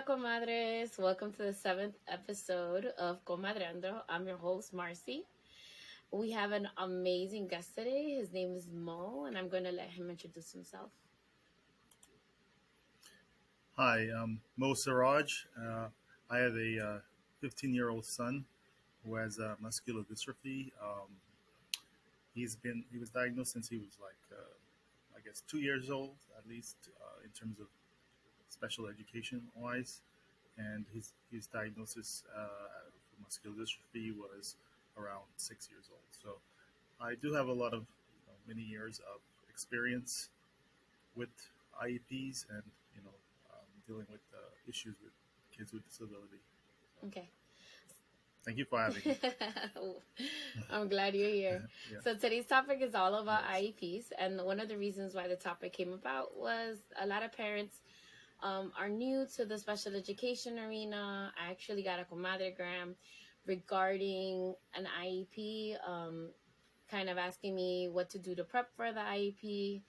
Hola Comadres, welcome to the seventh episode of Comadreando. I'm your host, Marcy. We have an amazing guest today. His name is Mo, and I'm going to let him introduce himself. Hi, I'm Mo Siraj. I have a 15-year-old son who has muscular dystrophy. He was diagnosed since he was I guess 2 years old, at least in terms of special education wise, and his diagnosis for muscular dystrophy was around 6 years old. So I do have a lot of many years of experience with IEPs and you know dealing with issues with kids with disability. So Okay. thank you for having me. I'm glad you're here. Yeah. So today's topic is all about Yes. IEPs, and one of the reasons why the topic came about was a lot of parents are new to the special education arena. I actually got a Comadre-Gram regarding an IEP, kind of asking me what to do to prep for the IEP.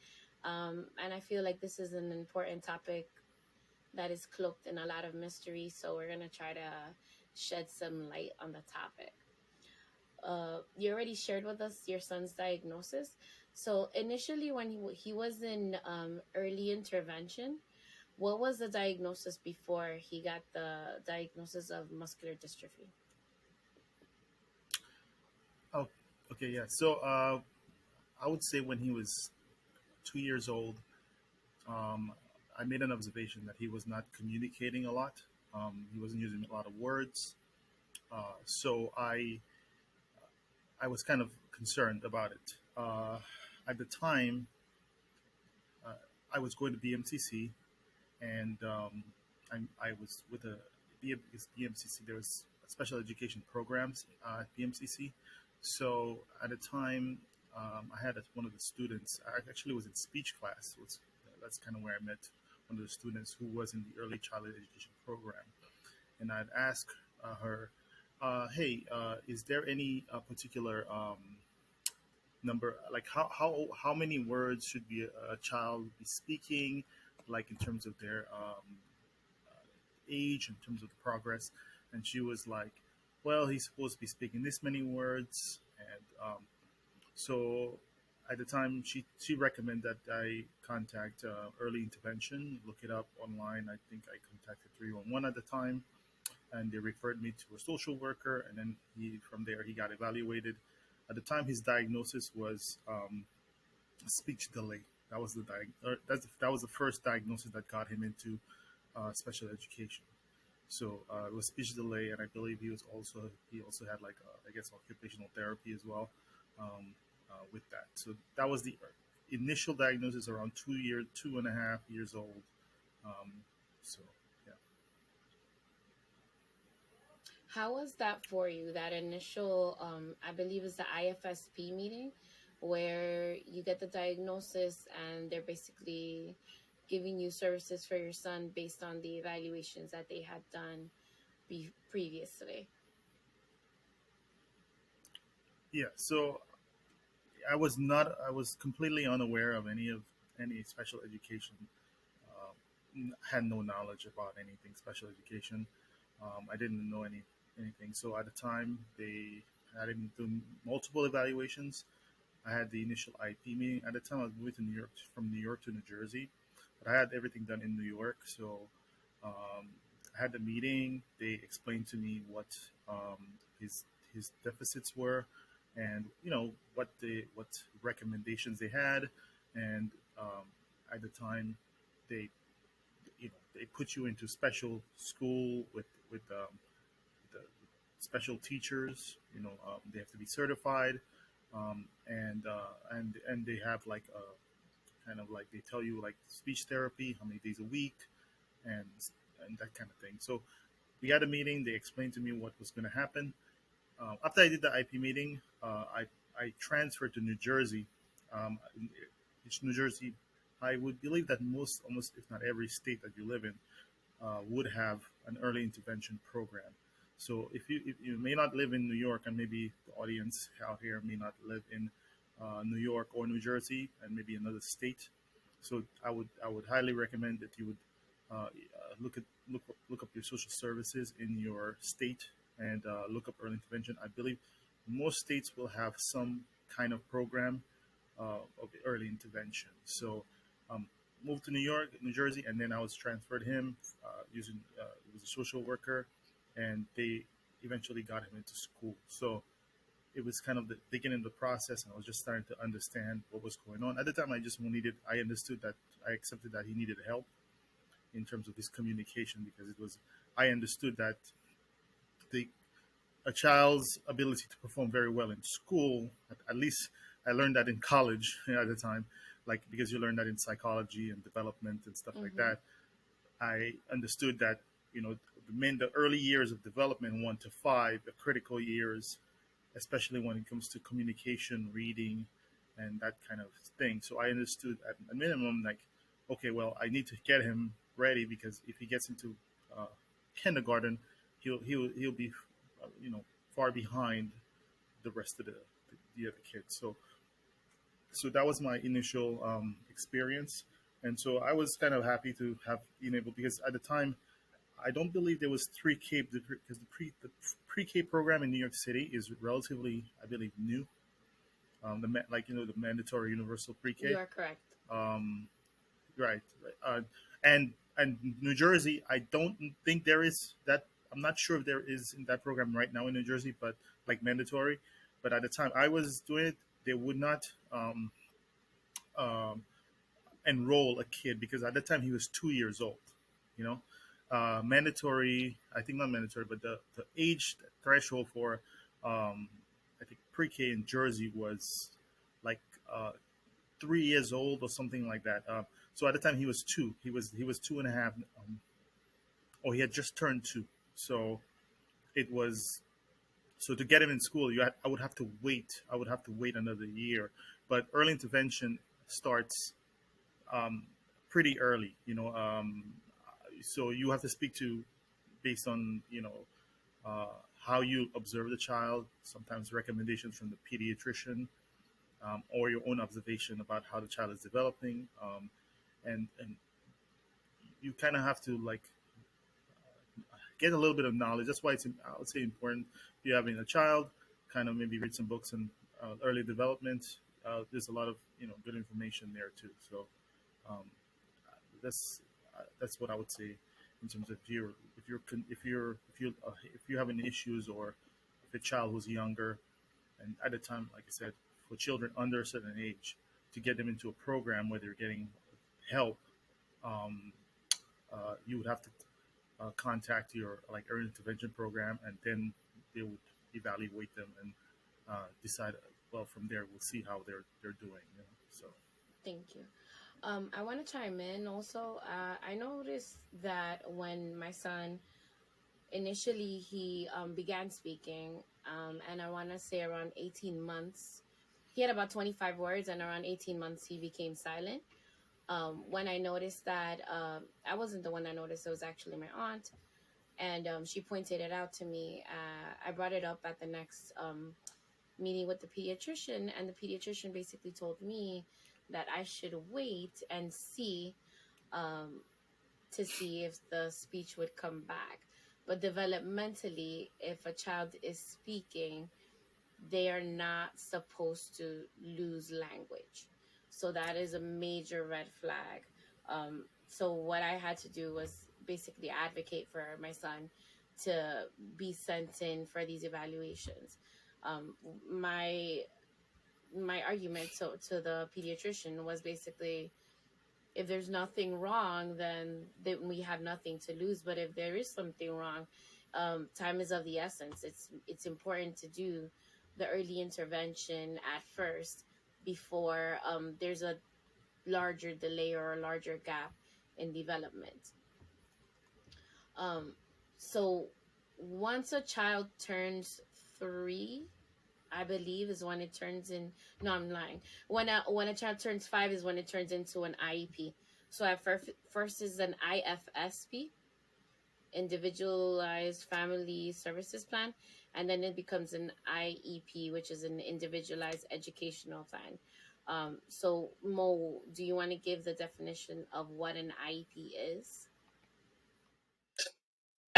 And I feel like this is an important topic that is cloaked in a lot of mystery. So we're going to try to shed some light on the topic. You already shared with us your son's diagnosis. So initially, when he was in early intervention, what was the diagnosis before he got the diagnosis of muscular dystrophy? Oh, okay. Yeah. So I would say when he was 2 years old, um, I made an observation that he was not communicating a lot. He wasn't using a lot of words. So I was kind of concerned about it. At the time, uh, I was going to BMCC, and I was with BMCC. There was special education programs at BMCC. So at the time, I had one of the students. I actually was in speech class. That's kind of where I met one of the students who was in the early childhood education program, and I'd ask her, "Hey, is there any particular number, like how many words should be a child be speaking, like in terms of their age, in terms of the progress?" And she was like, "Well, he's supposed to be speaking this many words." And so at the time, she recommended that I contact early intervention, look it up online. I think I contacted 311 at the time, and they referred me to a social worker, and then from there he got evaluated. At the time, his diagnosis was speech delay. That was that was the first diagnosis that got him into special education. So it was speech delay, and I believe he also had like I guess occupational therapy as well with that. So that was the initial diagnosis around 2.5 years old. Um, so yeah. How was that for you? That initial, I believe, is the IFSP meeting, where you get the diagnosis and they're basically giving you services for your son based on the evaluations that they had done previously. Yeah, so I was completely unaware of any special education. Had no knowledge about anything special education. I didn't know anything. So at the time, they had him do multiple evaluations. I had the initial IP meeting. At the time, I was moving to New York, from New York to New Jersey, but I had everything done in New York. So um, I had the meeting. They explained to me what his deficits were, and what recommendations they had, and at the time, they they put you into special school with the special teachers. They have to be certified, and they have like a kind of like they tell you like speech therapy, how many days a week, and and that kind of thing. So we had a meeting. They explained to me what was going to happen. After I did the IP meeting, I transferred to New Jersey. Which New Jersey, I would believe that most, almost if not every state that you live in, would have an early intervention program. So if you may not live in New York, and maybe the audience out here may not live in New York or New Jersey, and maybe another state, so I would highly recommend that you would look at look up your social services in your state and look up early intervention. I believe most states will have some kind of program of early intervention. So um, moved to New York, New Jersey, and then I was transferred him using he was a social worker, and they eventually got him into school. So it was kind of the beginning of the process, and I was just starting to understand what was going on. At the time, I understood that I accepted that he needed help in terms of his communication because I understood that the a child's ability to perform very well in school, at least I learned that in college at the time, like because you learn that in psychology and development and stuff like Mm-hmm. that. I understood that the early years of development, 1 to 5, the critical years, especially when it comes to communication, reading, and that kind of thing. So I understood at a minimum, like, okay, well, I need to get him ready because if he gets into uh, kindergarten, he'll be, you know, far behind the rest of the other kids. So that was my initial experience, and so I was kind of happy to have been able because at the time I don't believe there was 3K because the pre-K program in New York City is relatively, I believe, new. Like the mandatory universal You pre-K. are correct. Um, right, right. And New Jersey, I don't think there is that. I'm not sure if there is in that program right now in New Jersey, but like mandatory. But at the time I was doing it, they would not um, enroll a kid because at the time he was 2 years old. You know, mandatory. I think not mandatory, but the age threshold for I think pre-K in Jersey was like 3 years old or something like that. So at the time he was two. He was 2.5. He had just turned 2. So it was so to get him in school, I would have to wait. I would have to wait another year. But early intervention starts um, pretty early. So you have to speak to based on uh, how you observe the child. Sometimes recommendations from the pediatrician or your own observation about how the child is developing, and you kind of have to like get a little bit of knowledge. That's why I would say important if you're having a child, kind of maybe read some books on early development. There's a lot of good information there too. So um, that's what I would say in terms of if you're having issues or if a child who's younger, and at the time, like I said, for children under a certain age, to get them into a program where they're getting help, um, you would have to contact your like early intervention program, and then they would evaluate them and decide. Well, from there, we'll see how they're doing. So Thank you. I want to chime in also. I noticed that when my son initially he began speaking, and I want to say around 18 months, he had about 25 words, and around 18 months he became silent. When I noticed that, I wasn't the one that noticed; it was actually my aunt, and she pointed it out to me. I brought it up at the next meeting with the pediatrician, and the pediatrician basically told me that I should wait and see um, to see if the speech would come back. But developmentally, if a child is speaking, they are not supposed to lose language. So that is a major red flag. So what I had to do was basically advocate for my son to be sent in for these evaluations. Um, my my argument to the pediatrician was basically, if there's nothing wrong, then we have nothing to lose. But if there is something wrong, time is of the essence. It's important to do the early intervention at first before there's a larger delay or a larger gap in development. Um, so once a child turns 3, I believe is when it turns in. No, I'm lying. When a child turns 5 is when it turns into an IEP. So at first is an IFSP, Individualized Family Services Plan, and then it becomes an IEP, which is an Individualized Educational Plan. So Mo, do you want to give the definition of what an IEP is?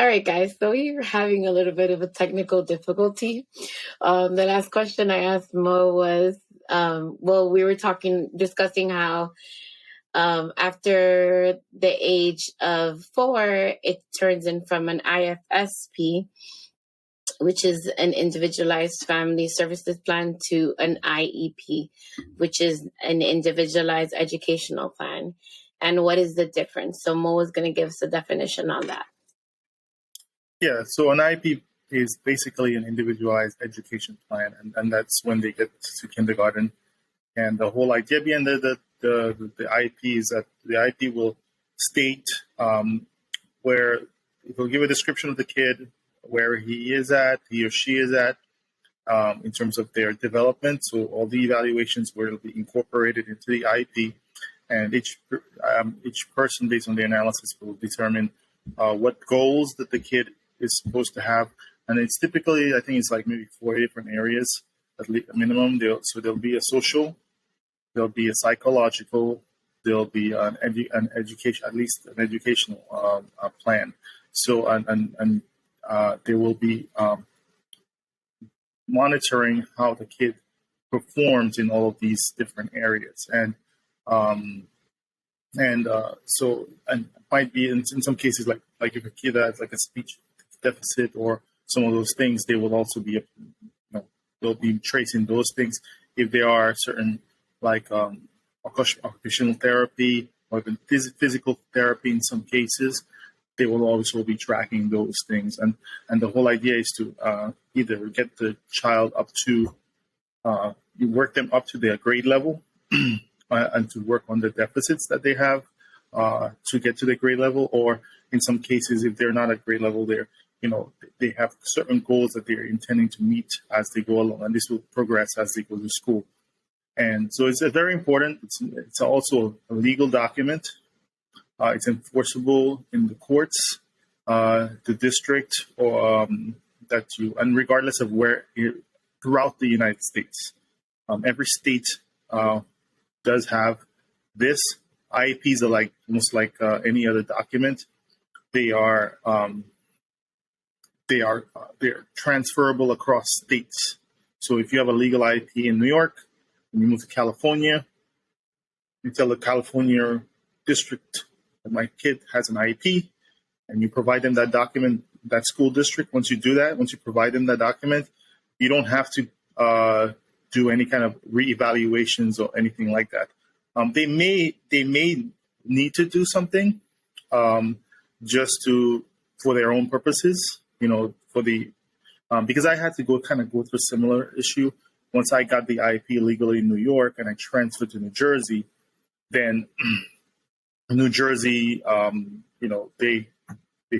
All right, guys. So we were having a little bit of a technical difficulty. The last question I asked Mo was, we were discussing how after the age of 4, it turns in from an IFSP, which is an individualized family services plan, to an IEP, which is an individualized educational plan. And what is the difference? So Mo is going to give us a definition on that. Yeah, so an IEP is basically an individualized education plan, and that's when they get to kindergarten. And the whole idea behind the IEP is that the IEP will state where it will give a description of the kid, where he or she is at, in terms of their development. So all the evaluations will be incorporated into the IEP, and each person, based on the analysis, will determine what goals that the kid is supposed to have. And it's typically, I think it's like maybe 4 different areas at least minimum. There'll be a social, there'll be a psychological, there'll be an education, at least an educational plan. So and there will be monitoring how the kid performs in all of these different areas, and it might be in some cases like if a kid has like a speech deficit or some of those things, they will also be they'll be tracing those things. If there are certain like occupational therapy or even physical therapy in some cases, they will also be tracking those things. And the whole idea is to either get the child up to, you work them up to their grade level and to work on the deficits that they have to get to the grade level, or in some cases, if they're not at grade level, they have certain goals that they're intending to meet as they go along, and this will progress as they go to school. And so it's very important. It's also a legal document. It's enforceable in the courts, the district, or and regardless of where throughout the United States. Every state does have this. IEPs are like almost like any other document. They're transferable across states. So if you have a legal IEP in New York and you move to California, you tell the California district that my kid has an IEP, and you provide them that document, that school district. Once you provide them that document, you don't have to do any kind of reevaluations or anything like that. They may need to do something just for their own purposes, because I had to go through a similar issue. Once I got the IEP legally in New York and I transferred to New Jersey, then New Jersey, they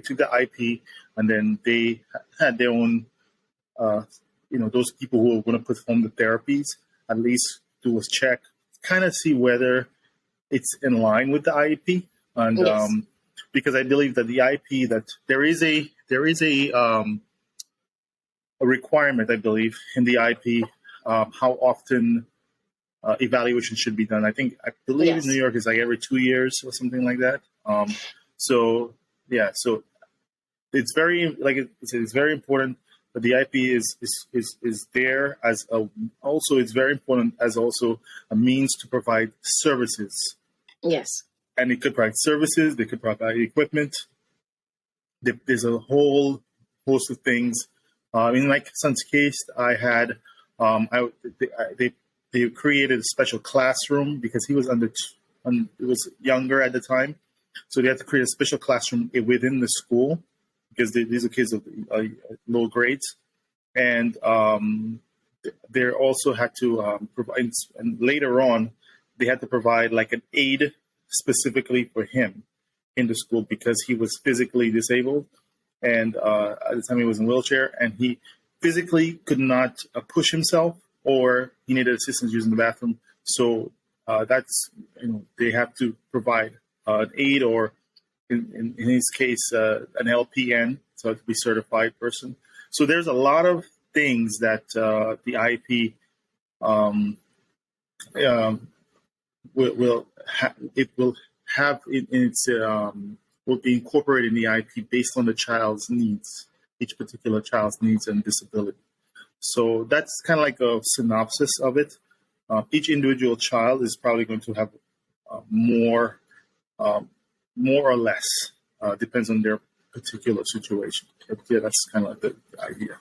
took the IEP, and then they had their own, those people who were going to perform the therapies, at least do a check, kind of see whether it's in line with the IEP. And yes. Because I believe that the IEP, that there is a requirement, I believe, in the IEP, how often evaluation should be done. I believe Yes. in New York is like every 2 years or something like that. So it's very, it's very important that the IEP is there as also it's very important as also a means to provide services. Yes. And it could provide services, they could provide equipment. There's a whole host of things. In my son's case, I had, they created a special classroom because he was it was younger at the time. So they had to create a special classroom within the school because these are kids of low grades. And they also had to provide, and later on, they had to provide like an aid specifically for him in the school because he was physically disabled. And at the time he was in a wheelchair, and he physically could not push himself, or he needed assistance using the bathroom. So that's, they have to provide an aid, or in his case, an LPN, so to be certified person. So there's a lot of things that the IEP will have in its will be incorporated in the IEP based on the child's needs, each particular child's needs and disability. So that's kind of like a synopsis of it. Each individual child is probably going to have more or less, depends on their particular situation. But yeah, that's kind of like the idea.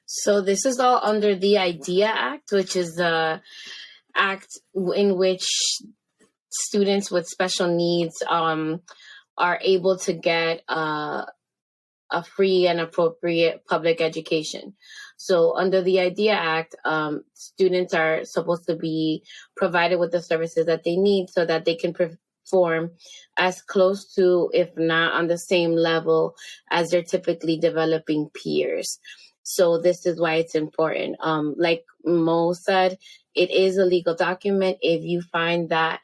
So this is all under the IDEA Act, which is the act in which students with special needs are able to get a free and appropriate public education. So under the IDEA Act, students are supposed to be provided with the services that they need so that they can perform as close to, if not on the same level as their typically developing peers. So this is why it's important. Like Mo said, it is a legal document. If you find that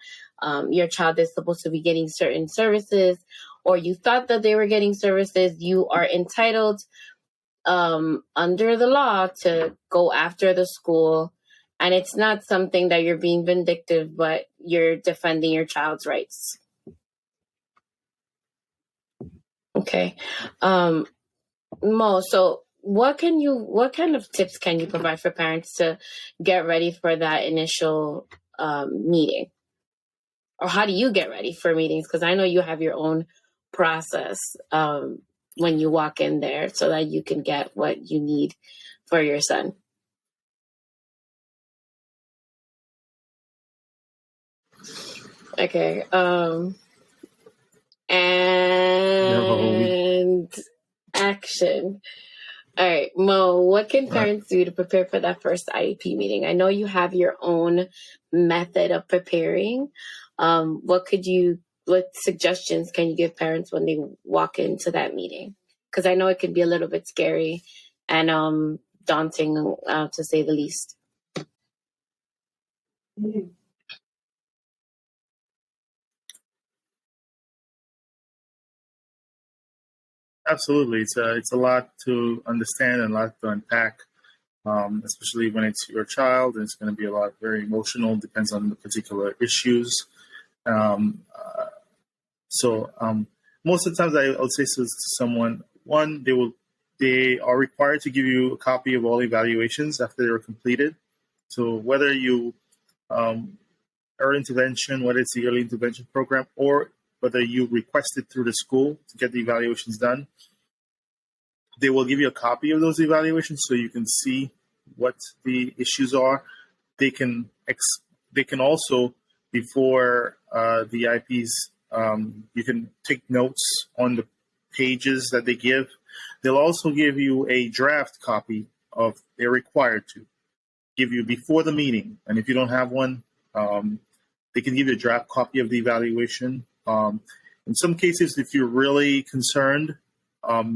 your child is supposed to be getting certain services, or you thought that they were getting services, you are entitled under the law to go after the school. And it's not something that you're being vindictive, but you're defending your child's rights. Okay. Mo, so what kind of tips can you provide for parents to get ready for that initial meeting? Or how do you get ready for meetings? Because I know you have your own process when you walk in there so that you can get what you need for your son. Okay. And action. All right, Mo, what can parents do to prepare for that first IEP meeting? I know you have your own method of preparing. What suggestions can you give parents when they walk into that meeting? Because I know it can be a little bit scary and daunting, to say the least. Absolutely, it's a lot to understand and a lot to unpack, especially when it's your child. It's going to be a lot very emotional. Depends on the particular issues. So most of the times, I would say to someone, one, they are required to give you a copy of all evaluations after they were completed. So whether you are intervention, whether it's the early intervention program, or whether you requested through the school to get the evaluations done, they will give you a copy of those evaluations so you can see what the issues are. They can also, before the IPs, you can take notes on the pages that they give. They'll also give you a draft copy of, they're required to give you before the meeting. And if you don't have one, they can give you a draft copy of the evaluation. In some cases, if you're really concerned,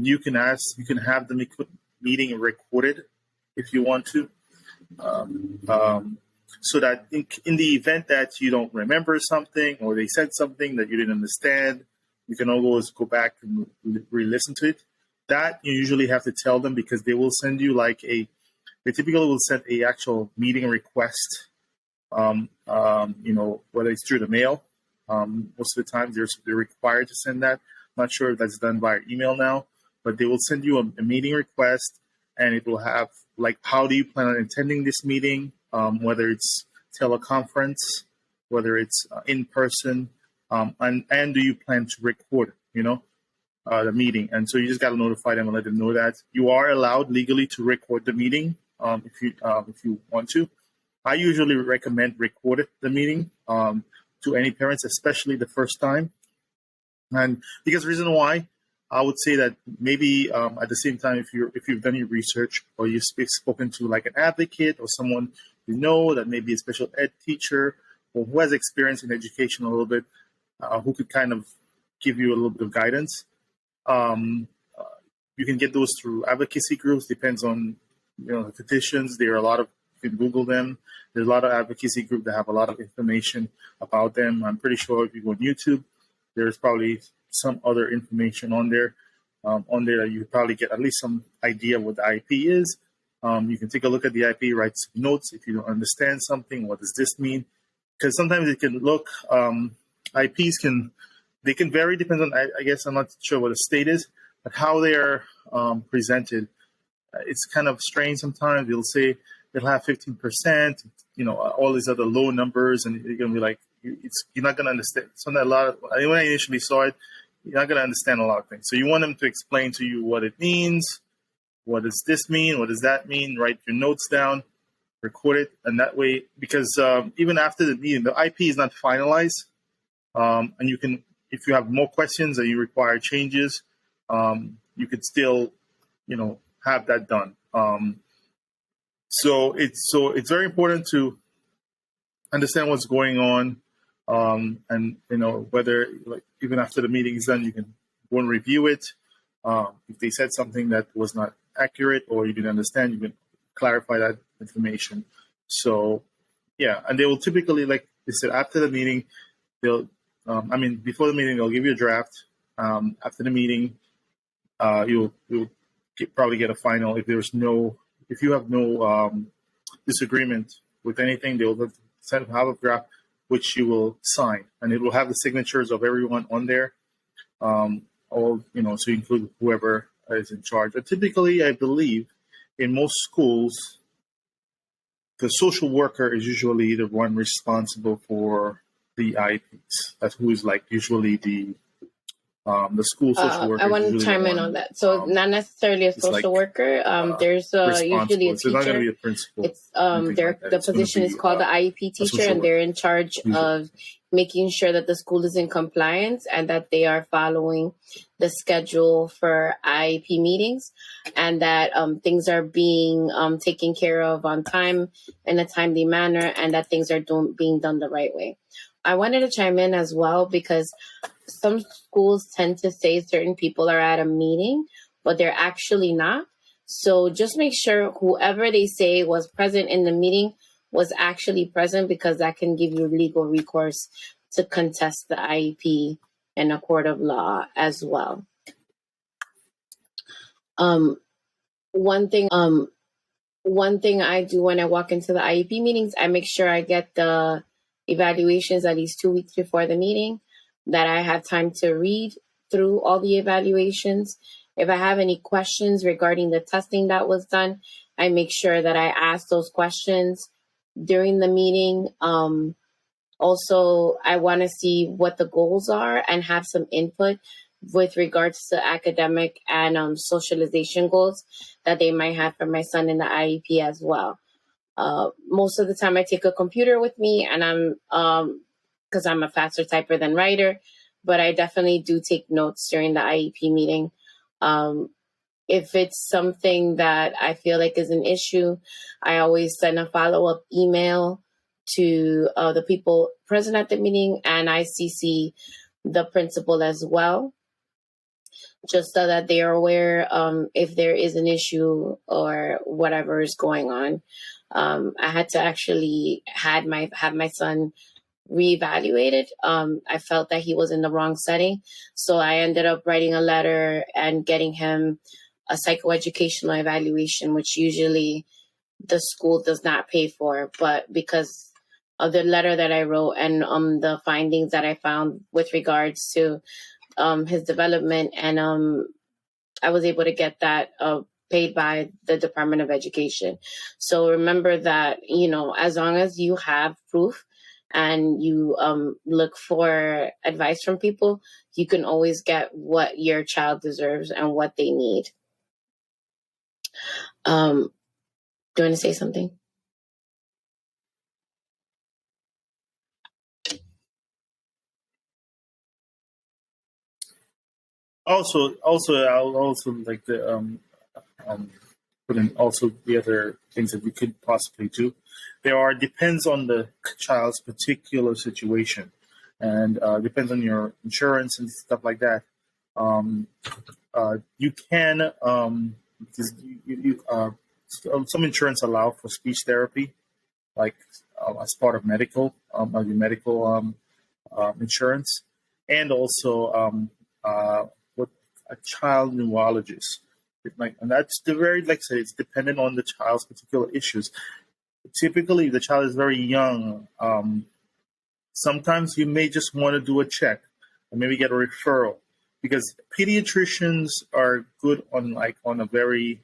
you can have the meeting recorded if you want to, so that in the event that you don't remember something or they said something that you didn't understand, you can always go back and re-listen to it. That you usually have to tell them because they will send you they typically will send a actual meeting request, whether it's through the mail. Most of the time they're required to send that. I'm not sure if that's done via email now, but they will send you a meeting request, and it will have how do you plan on attending this meeting, whether it's teleconference, whether it's in person, and do you plan to record, the meeting. And so you just got to notify them and let them know that you are allowed legally to record the meeting if you want to. I usually recommend record the meeting to any parents, especially the first time. And because the reason why, I would say that maybe at the same time, if you've done your research or you've spoken to an advocate or someone you know that may be a special ed teacher or who has experience in education a little bit, who could kind of give you a little bit of guidance. You can get those through advocacy groups. Depends on the petitions. There are a lot of, you can Google them. There's a lot of advocacy groups that have a lot of information about them. I'm pretty sure if you go on YouTube, there's probably some other information on there that you probably get at least some idea of what the IEP is. You can take a look at the IEP, write some notes if you don't understand something. What does this mean? Because sometimes it can look, IEPs they can vary, depends on, I guess I'm not sure what the state is, but how they are presented. It's kind of strange sometimes. They'll say they'll have 15%, all these other low numbers, and you're going to be like, you're not going to understand. When I initially saw it, you're not going to understand a lot of things. So you want them to explain to you what it means. What does this mean? What does that mean? Write your notes down, record it, and that way, because even after the meeting, the IP is not finalized, and you can, if you have more questions and you require changes, you could still, have that done. So it's very important to understand what's going on, and whether, like, even after the meeting is done, you can go and review it. If they said something that was not accurate or you didn't understand, you can clarify that information. So yeah, and they will typically, like they said, after the meeting, they'll before the meeting they'll give you a draft. After the meeting, you'll probably get a final. If you have no disagreement with anything, they'll have a draft which you will sign, and it will have the signatures of everyone on there. So you include whoever is in charge. But typically, I believe in most schools, the social worker is usually the one responsible for the IEPs. That's who is usually the school social worker. I want to chime in on that. So not necessarily a social worker. There's usually a teacher. So it's not going to be a principal. It's the position is called the IEP teacher, and they're in charge of making sure that the school is in compliance and that they are following the schedule for IEP meetings, and that things are being taken care of on time in a timely manner, and that things are being done the right way. I wanted to chime in as well because some schools tend to say certain people are at a meeting, but they're actually not. So just make sure whoever they say was present in the meeting was actually present, because that can give you legal recourse to contest the IEP in a court of law as well. One thing I do when I walk into the IEP meetings, I make sure I get the evaluations at least 2 weeks before the meeting, that I have time to read through all the evaluations. If I have any questions regarding the testing that was done, I make sure that I ask those questions during the meeting. Also, I want to see what the goals are and have some input with regards to academic and socialization goals that they might have for my son in the IEP as well. Most of the time I take a computer with me, and I'm because I'm a faster typer than writer, but I definitely do take notes during the IEP meeting. If it's something that I feel like is an issue, I always send a follow-up email to the people present at the meeting, and I CC the principal as well, just so that they are aware if there is an issue or whatever is going on. I had to actually have my son reevaluated. I felt that he was in the wrong setting, so I ended up writing a letter and getting him a psychoeducational evaluation, which usually the school does not pay for. But because of the letter that I wrote and the findings that I found with regards to his development, and I was able to get that paid by the Department of Education. So remember that, as long as you have proof and you look for advice from people, you can always get what your child deserves and what they need. Do you want to say something? Also, I'll also like to put in also the other things that we could possibly do. Depends on the child's particular situation, and depends on your insurance and stuff like that. You can some insurance allow for speech therapy, like as part of medical your medical insurance, and also what a child neurologist. And that's like I said, it's dependent on the child's particular issues. Typically, if the child is very young, sometimes you may just want to do a check. or maybe get a referral, because pediatricians are good on a very,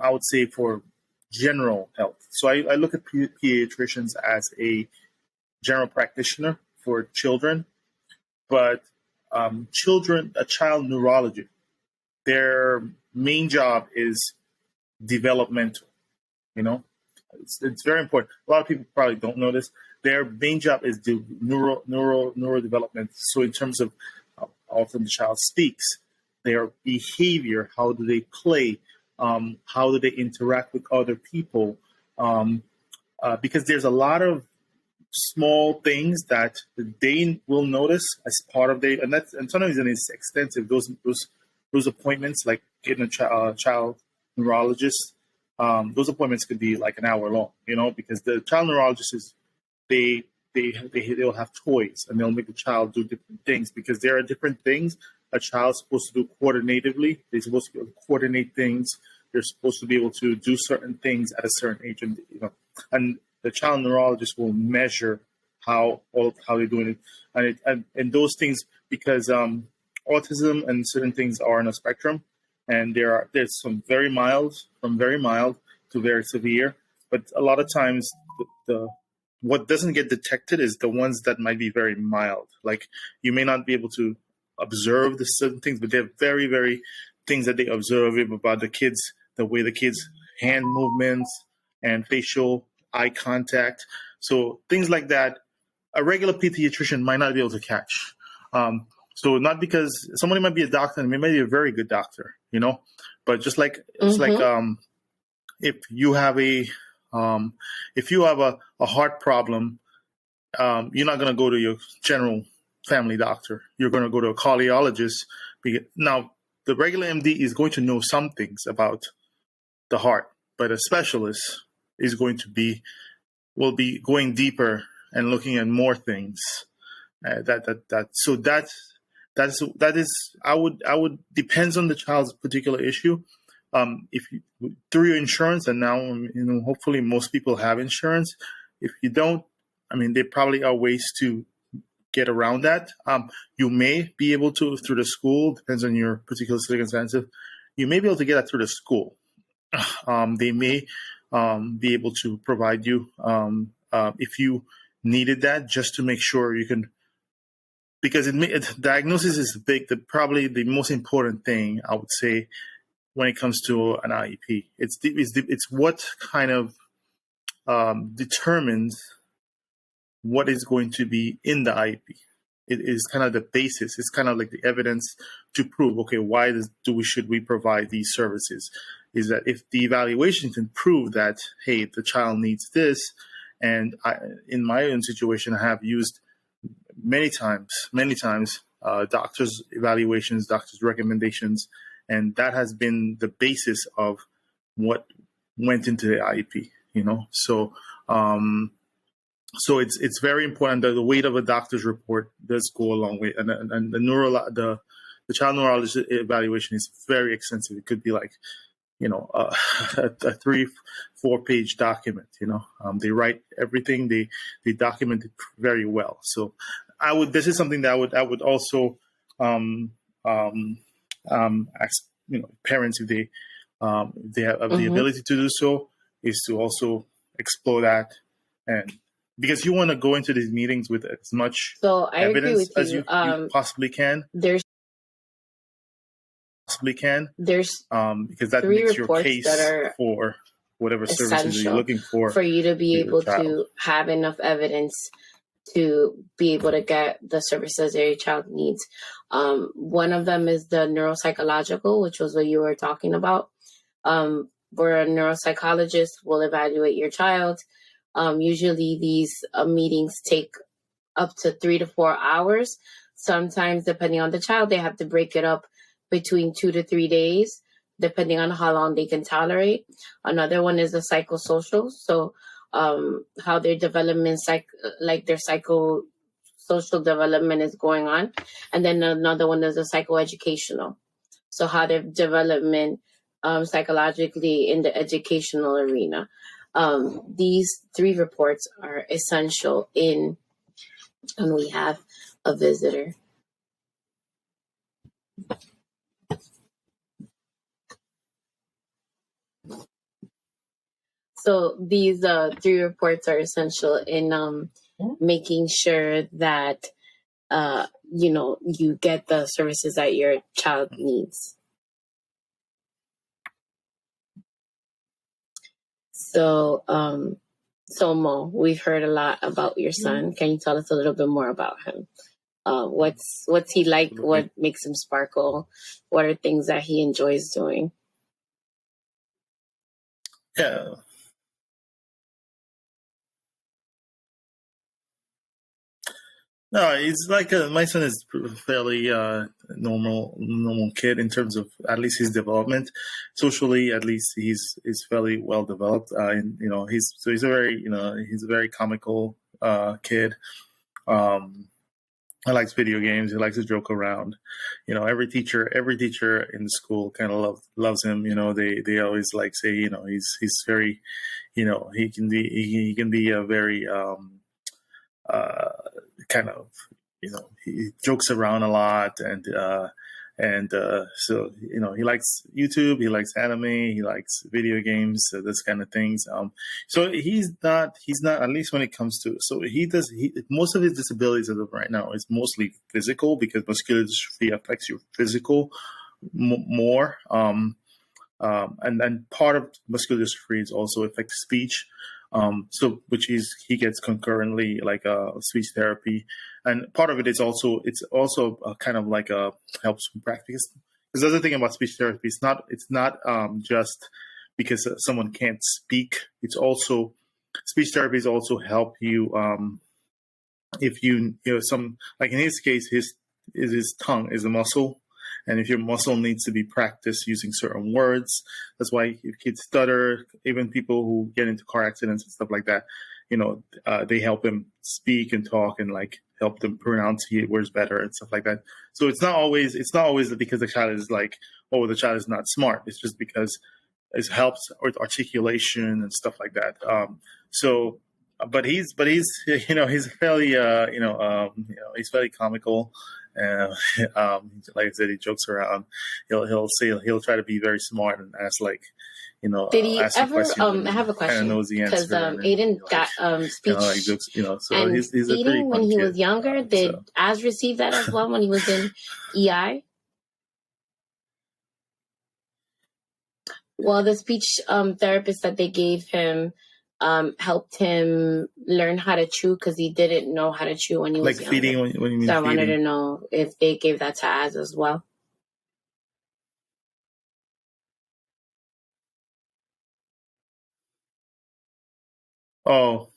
I would say, for general health. So I look at pediatricians as a general practitioner for children, but a child neurologist, their main job is developmental. You know, it's very important. A lot of people probably don't know this. Their main job is neurodevelopment. So in terms of how often the child speaks, their behavior, how do they play, how do they interact with other people, because there's a lot of small things that they will notice as part of and sometimes it's extensive. Those appointments, like getting a child neurologist, those appointments could be like an hour long, because the child neurologist they'll have toys and they'll make the child do different things, because there are different things a child's supposed to do coordinatively. They're supposed to be able to coordinate things. They're supposed to be able to do certain things at a certain age, and the child neurologist will measure how they're doing it, and those things, because autism and certain things are on a spectrum, and there's some from very mild to very severe, but a lot of times the what doesn't get detected is the ones that might be very mild. Like, you may not be able to observe the certain things, but they're very, very things that they observe about the kids, the way the kids' hand movements and facial eye contact. So things like that, a regular pediatrician might not be able to catch. So not because somebody might be a doctor and they might be a very good doctor, but just like it's like if you have a heart problem, you're not going to go to your general family doctor. You're going to go to a cardiologist. Now, the regular MD is going to know some things about the heart, but a specialist is will be going deeper and looking at more things. That is I would depends on the child's particular issue. If you, through your insurance, and now hopefully most people have insurance. If you don't, there probably are ways to get around that. You may be able to through the school, depends on your particular circumstances. You may be able to get that through the school. They may be able to provide you if you needed that, just to make sure you can. Because diagnosis is probably the most important thing, I would say, when it comes to an IEP. It's what kind of determines what is going to be in the IEP. It is kind of the basis. It's kind of like the evidence to prove, okay, why should we provide these services? Is that if the evaluation can prove that, hey, the child needs this, and in my own situation, I have used many times, doctors' evaluations, doctors' recommendations, and that has been the basis of what went into the IEP. So it's very important that the weight of a doctor's report does go a long way, and the child neurologist evaluation is very extensive. It could be like a 3-4 page document. They write everything. They document it very well. So this is something that I would also ask parents, if they have the ability to do so, is to also explore that, and because you want to go into these meetings with as much evidence as you possibly can. There's because that makes your case for whatever services you're looking for you to be able to have enough evidence to be able to get the services that your child needs. One of them is the neuropsychological, which was what you were talking about, where a neuropsychologist will evaluate your child. Usually these meetings take up to 3 to 4 hours. Sometimes, depending on the child, they have to break it up between 2 to 3 days, depending on how long they can tolerate. Another one is the psychosocial. So how their development, their psychosocial development is going on. And then another one is the psychoeducational. So how their development psychologically in the educational arena. These 3 reports are essential when we have a visitor. So these 3 reports are essential in making sure that you get the services that your child needs. So, Mo, we've heard a lot about your son. Can you tell us a little bit more about him? What's he like? What makes him sparkle? What are things that he enjoys doing? Yeah. No, it's like my son is fairly normal kid in terms of at least his development. Socially, at least he's fairly well developed. And he's a very comical kid. He likes video games. He likes to joke around. Every teacher in the school kind of loves him. They always like say, he's very, he can be a very kind of, he jokes around a lot, and so he likes YouTube, he likes anime, he likes video games, this kind of things. So he's not, at least when it comes to, so most of his disabilities as of right now is mostly physical, because muscular dystrophy affects your physical more. And then part of muscular dystrophy is also affects speech. So he gets concurrently like speech therapy, and part of it is also kind of like helps him practice. Because the other thing about speech therapy, it's not just because someone can't speak. It's also, speech therapies also help you if some, like in his case, his tongue is a muscle. And if your muscle needs to be practiced using certain words, that's why if kids stutter, even people who get into car accidents and stuff like that, they help them speak and talk and like help them pronunciate words better and stuff like that. So it's not always because the child is like, oh, the child is not smart. It's just because it helps with articulation and stuff like that. But he's he's fairly he's fairly comical. Like I said, he jokes around. He'll try to be very smart and ask Did he ask ever? I have a question because Aiden got speech jokes, so and he's a pretty eating when fun he kid. was younger. Did Az receive that as well when he was in EI? Well, the speech therapist that they gave him helped him learn how to chew, because he didn't know how to chew when he was like feeding. younger. When you mean so I feeding. wanted to know if they gave that to Az as well. Oh,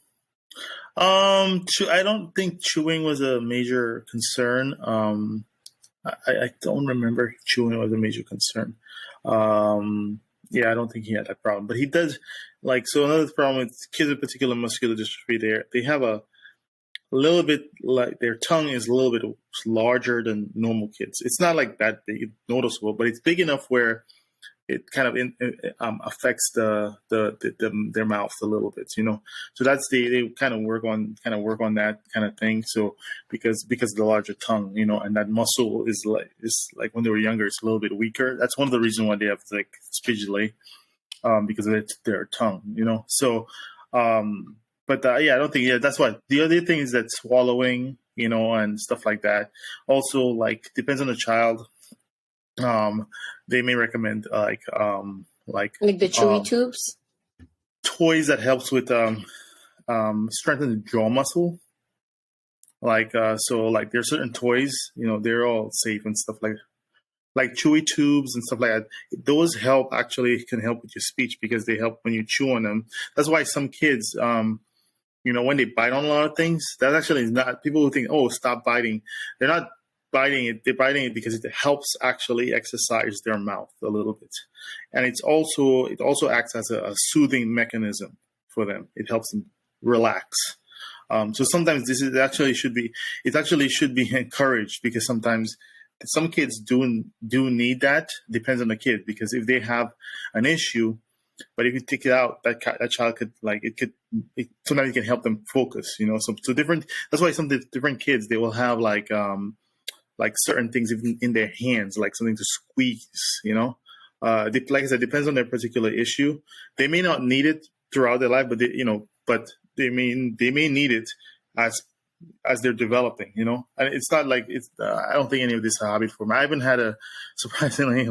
I don't think chewing was a major concern. I don't remember chewing was a major concern. Yeah, I don't think he had that problem, but he does so another problem with kids with particular muscular dystrophy, they have a little bit, like their tongue is a little bit larger than normal kids. It's not like that big, noticeable, but it's big enough where it kind of affects their mouth a little bit, So that's they kind of work on that kind of thing. So because of the larger tongue, and that muscle is like when they were younger, it's a little bit weaker. That's one of the reasons why they have like speech delay, because of their tongue, So, but yeah, I don't think that's why. The other thing is that swallowing, and stuff like that. Also, like depends on the child. They may recommend like the chewy tubes, toys that helps with strengthen the jaw muscle. So there's certain toys, they're all safe and stuff like chewy tubes and stuff like that. Those can help with your speech, because they help when you chew on them. That's why some kids, when they bite on a lot of things, that actually is not, people who think, oh, stop biting. They're not biting it. They're biting it because it helps actually exercise their mouth a little bit. And it also acts as a soothing mechanism for them. It helps them relax. So sometimes it actually should be encouraged, because sometimes some kids do need that. Depends on the kid, because if they have an issue, but if you take it out, that child could sometimes it can help them focus, So different. That's why some different kids, they will have like certain things even in their hands, like something to squeeze, like I said, depends on their particular issue. They may not need it throughout their life, but they may need it as they're developing, and it's not like I don't think any of this is a habit for me. I haven't had a surprisingly,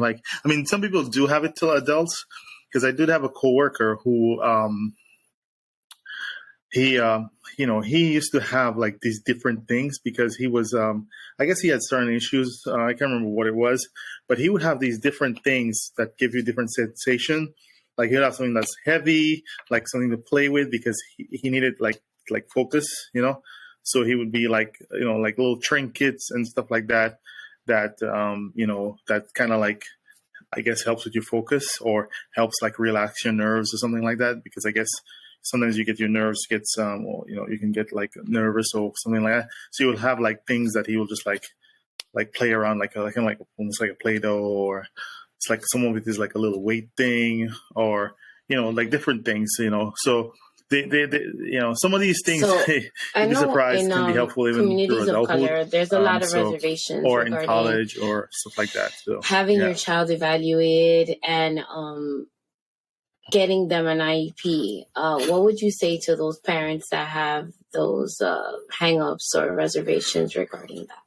some people do have it till adults, because I did have a coworker who, he used to have like these different things because he was, I guess he had certain issues. I can't remember what it was, but he would have these different things that give you different sensation. Like he'd have something that's heavy, like something to play with, because he needed like focus, So he would be like, like little trinkets and stuff like that, that kind of like, I guess, helps with your focus, or helps like relax your nerves or something like that. Because I guess sometimes you get your nerves you can get like nervous or something like that. So you will have like things that he will just like play around, like almost like a Play-Doh, or it's like someone with this like a little weight thing, or like different things, So they some of these things, So I you'd be know surprised, in can be helpful even through communities of adulthood. color, there's a lot of reservations or in regarding college or stuff like that. So having your child evaluated and getting them an IEP. What would you say to those parents that have those hang-ups or reservations regarding that?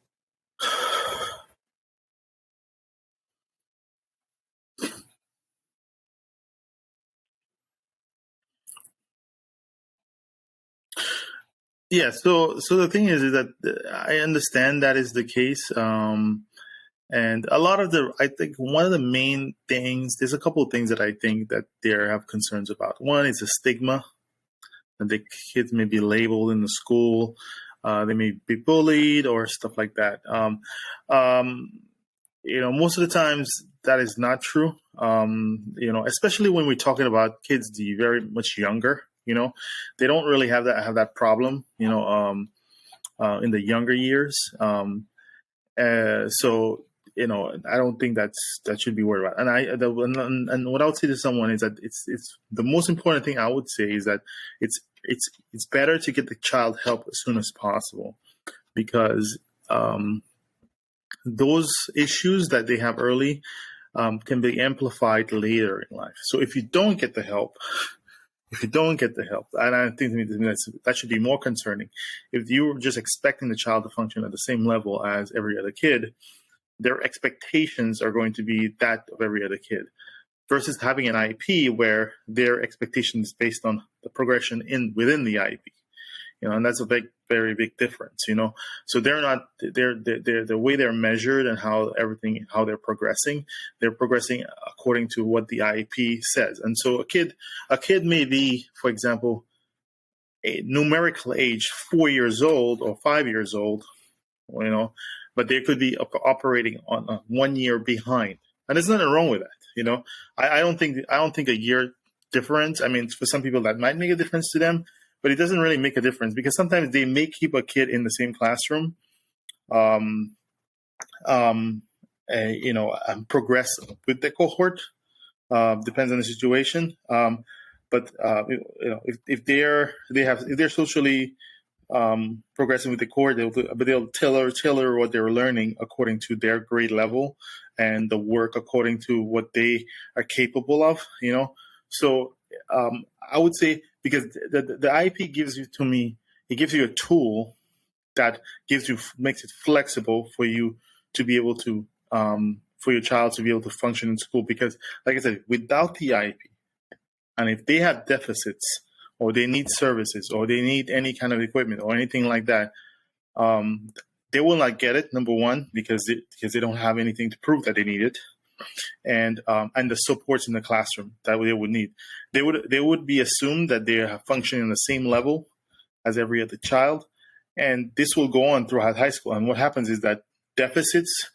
Yeah, so the thing is that I understand that is the case, and a lot of I think one of the main things, there's a couple of things that I think that they have concerns about. One is the stigma, that the kids may be labeled in the school, they may be bullied or stuff like that. Most of the times that is not true. Especially when we're talking about kids very much younger. They don't really have that problem. In the younger years. So I don't think that should be worried about. And what I would say to someone is that it's the most important thing I would say is that it's better to get the child help as soon as possible, because those issues that they have early can be amplified later in life. So if you don't get the help, and I think that should be more concerning. If you're just expecting the child to function at the same level as every other kid, their expectations are going to be that of every other kid, versus having an IEP where their expectation is based on the progression within the IEP. And that's a very big difference. So the way they're measured and how they're progressing according to what the IEP says. And so a kid may be, for example, a numerical age 4 years old or 5 years old, but they could be operating on 1 year behind, and there's nothing wrong with that. I don't think a year difference. I mean, for some people that might make a difference to them, but it doesn't really make a difference, because sometimes they may keep a kid in the same classroom, progress with the cohort. Depends on the situation. But if they're socially progressing with the cohort, they'll tailor what they're learning according to their grade level, and the work according to what they are capable of. So I would say, because the IEP gives you a tool that makes it flexible for you to be able to, for your child to be able to function in school. Because, like I said, without the IEP, and if they have deficits, or they need services, or they need any kind of equipment or anything like that, they will not get it. Number one, because they don't have anything to prove that they need it. And the supports in the classroom that they would need. They would be assumed that they are functioning on the same level as every other child, and this will go on throughout high school. And what happens is that deficits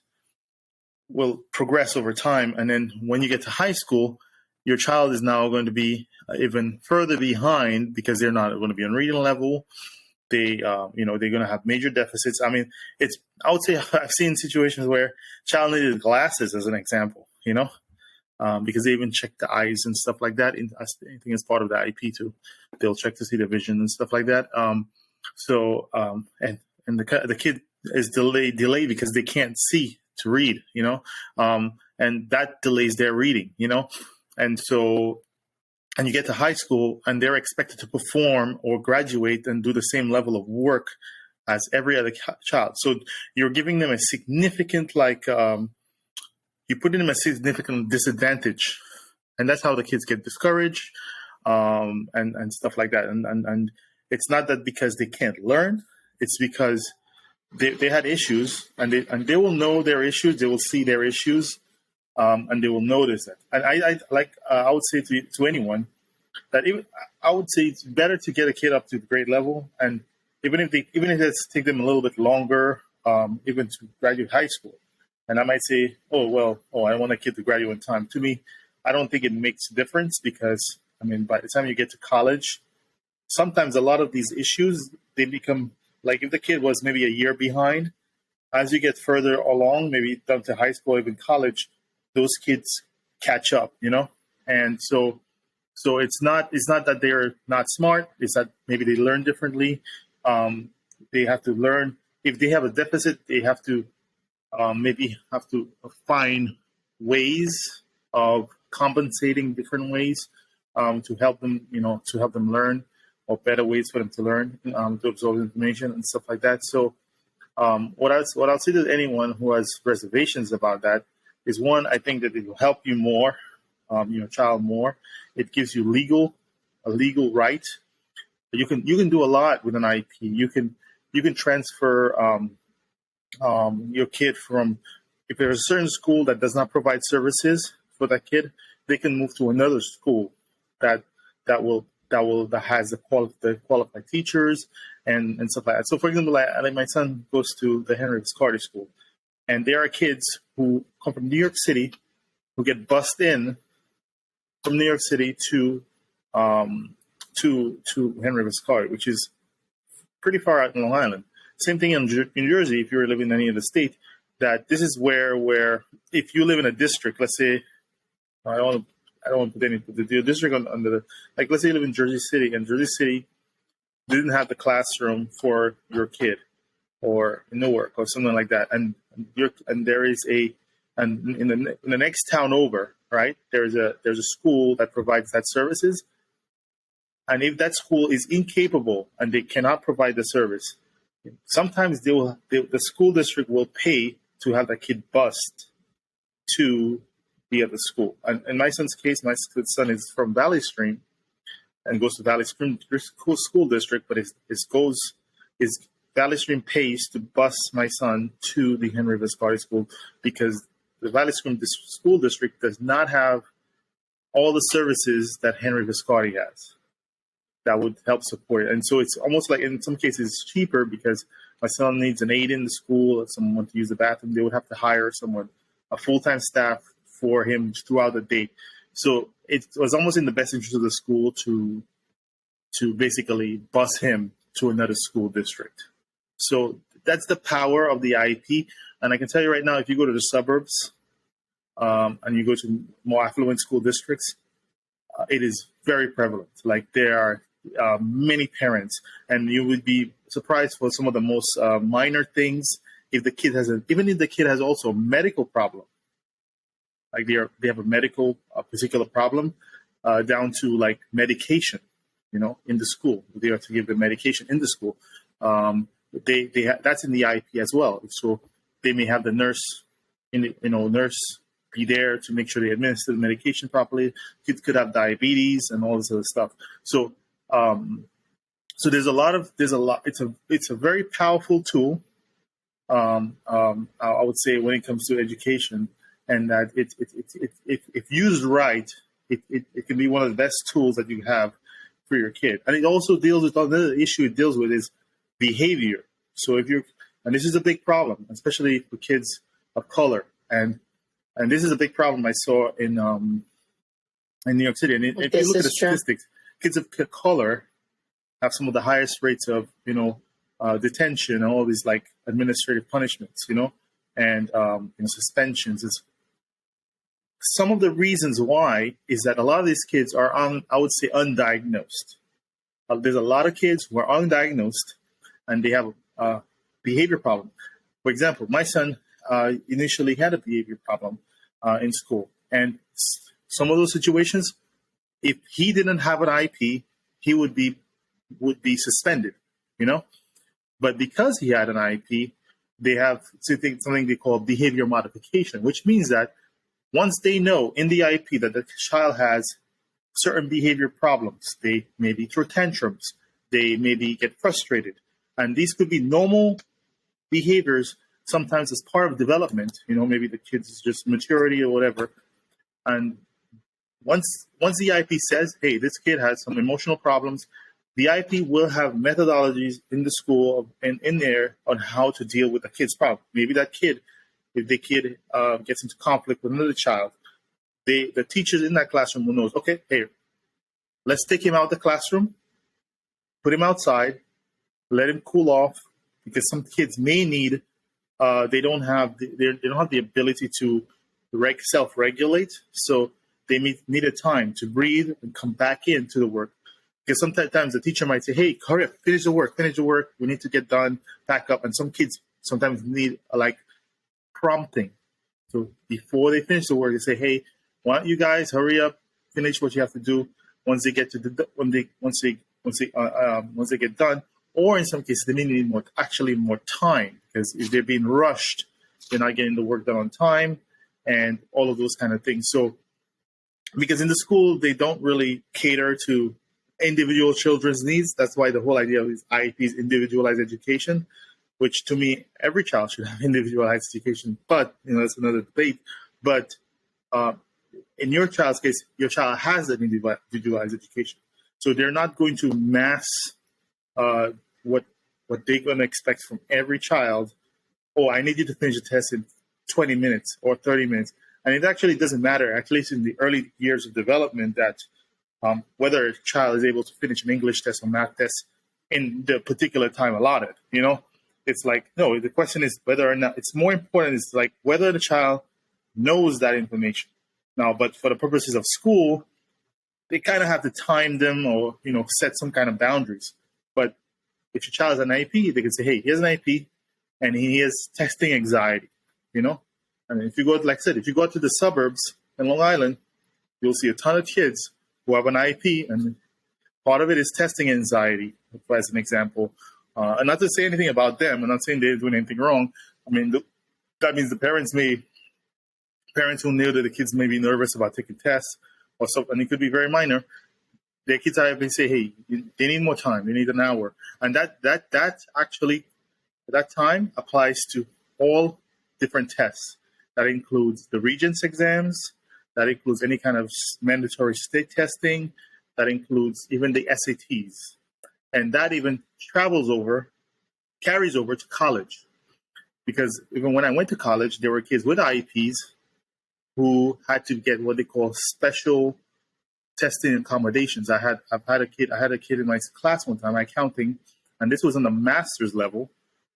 will progress over time, and then when you get to high school, your child is now going to be even further behind, because they're not going to be on reading level. They're going to have major deficits. I mean, I would say I've seen situations where child needed glasses, as an example, because they even check the eyes and stuff like that. I think it's part of the IEP too. They'll check to see the vision and stuff like that. And and the kid is delayed because they can't see to read, and that delays their reading, and so. And you get to high school, and they're expected to perform or graduate and do the same level of work as every other child. So you're giving them a significant, you're putting them at a significant disadvantage, and that's how the kids get discouraged, and stuff like that. And it's not that because they can't learn; it's because they had issues, and they will know their issues. They will see their issues. And they will notice that. And I would say to anyone that I would say it's better to get a kid up to the grade level, and even if it's take them a little bit longer, even to graduate high school. And I might say, I want a kid to graduate in time. To me, I don't think it makes a difference because by the time you get to college, sometimes a lot of these issues they become like if the kid was maybe a year behind, as you get further along, maybe down to high school, even college. Those kids catch up, and so it's not that they're not smart. It's that maybe they learn differently. They have to learn if they have a deficit. They have to maybe have to find ways of compensating different ways to help them, learn, or better ways for them to learn, to absorb information and stuff like that. So what I'll say to anyone who has reservations about that. Is one, I think that it will help you more, your child more. It gives you a legal right. You can do a lot with an IEP. You can transfer your kid from, if there's a certain school that does not provide services for that kid, they can move to another school that has the qualified teachers and stuff like that. So for example, like my son goes to the Henry Viscardi School. And there are kids who come from New York City who get bused in from New York City to Henry Viscardi, which is pretty far out in Long Island. Same thing in New Jersey, if you're living in any other state, that this is where if you live in a district, let's say, I don't want to put the district under the, like, let's say you live in Jersey City, and Jersey City didn't have the classroom for your kid, or Newark, or something like that, and there is in the next town over, right? There's a school that provides that services, and if that school is incapable and they cannot provide the service, sometimes the school district will pay to have that kid bused to be at the school. And in my son's case, my son is from Valley Stream and goes to Valley Stream School District, but his Valley Stream pays to bus my son to the Henry Viscardi School because the Valley Stream School District does not have all the services that Henry Viscardi has that would help support it. And so it's almost like in some cases it's cheaper because my son needs an aide in the school, if someone to use the bathroom, they would have to hire someone, a full-time staff for him throughout the day. So it was almost in the best interest of the school to basically bus him to another school district. So that's the power of the IEP. And I can tell you right now, if you go to the suburbs and you go to more affluent school districts, it is very prevalent. Like there are many parents, and you would be surprised for some of the most minor things. If the kid even if the kid has also a medical problem, like they have a particular problem, down to like medication, in the school, they have to give the medication in the school. That's in the IEP as well. So they may have the nurse be there to make sure they administer the medication properly. Kids could have diabetes and all this other stuff. So there's a lot. It's a very powerful tool. I would say when it comes to education, and that if used right, it can be one of the best tools that you have for your kid. And it also deals with another issue. It deals with is behavior. So and this is a big problem, especially for kids of color, and this is a big problem I saw in New York City. And if you look at the statistics, kids of color have some of the highest rates of detention and all these like administrative punishments, and suspensions. It's some of the reasons why is that a lot of these kids are I would say undiagnosed. There's a lot of kids who are undiagnosed, and they have behavior problem. For example, my son initially had a behavior problem in school, and some of those situations, if he didn't have an IEP, he would be suspended, you know. But because he had an IEP, they have something they call behavior modification, which means that once they know in the IEP that the child has certain behavior problems, they maybe throw tantrums, they maybe get frustrated, and these could be normal behaviors. Sometimes as part of development, you know, maybe the kid's just maturity or whatever. And once the IEP says, hey, this kid has some emotional problems, the IEP will have methodologies in the school and in there on how to deal with the kid's problem. Maybe that kid, if the kid gets into conflict with another child, the teachers in that classroom will know, okay, hey, let's take him out of the classroom, put him outside, let him cool off, because some kids may need, they don't have the ability to self-regulate, so they need a time to breathe and come back into the work. Because sometimes the teacher might say, hey, hurry up, finish the work, we need to get done, back up. And some kids sometimes need like prompting. So before they finish the work, they say, hey, why don't you guys hurry up, finish what you have to do. Once they get to once they get done, or in some cases they may need more time, because if they're being rushed, they're not getting the work done on time, and all of those kind of things. So because in the school they don't really cater to individual children's needs. That's why the whole idea of these IEPs, individualized education, which to me every child should have individualized education. But you know, that's another debate. But in your child's case, your child has an individualized education, so they're not going to mass what they're going to expect from every child. Oh, I need you to finish the test in 20 minutes or 30 minutes. And it actually doesn't matter, at least in the early years of development, that whether a child is able to finish an English test or math test in the particular time allotted. You know, it's like, no, the question is whether or not, it's more important is like whether the child knows that information. Now, but for the purposes of school, they kind of have to time them or, you know, set some kind of boundaries. But if your child has an IEP, they can say, hey, here's an IEP, and he has testing anxiety, you know? And if you go, like I said, if you go to the suburbs in Long Island, you'll see a ton of kids who have an IEP, and part of it is testing anxiety, as an example. And not to say anything about them, I'm not saying they're doing anything wrong. I mean, that means the parents who know that the kids may be nervous about taking tests or something, and it could be very minor. Their kids IEP say, hey, they need more time, they need an hour. And that actually, that time applies to all different tests. That includes the Regents exams, that includes any kind of mandatory state testing, that includes even the SATs. And that even carries over to college. Because even when I went to college, there were kids with IEPs who had to get what they call special testing accommodations. I had a kid in my class one time, accounting, and this was on the master's level.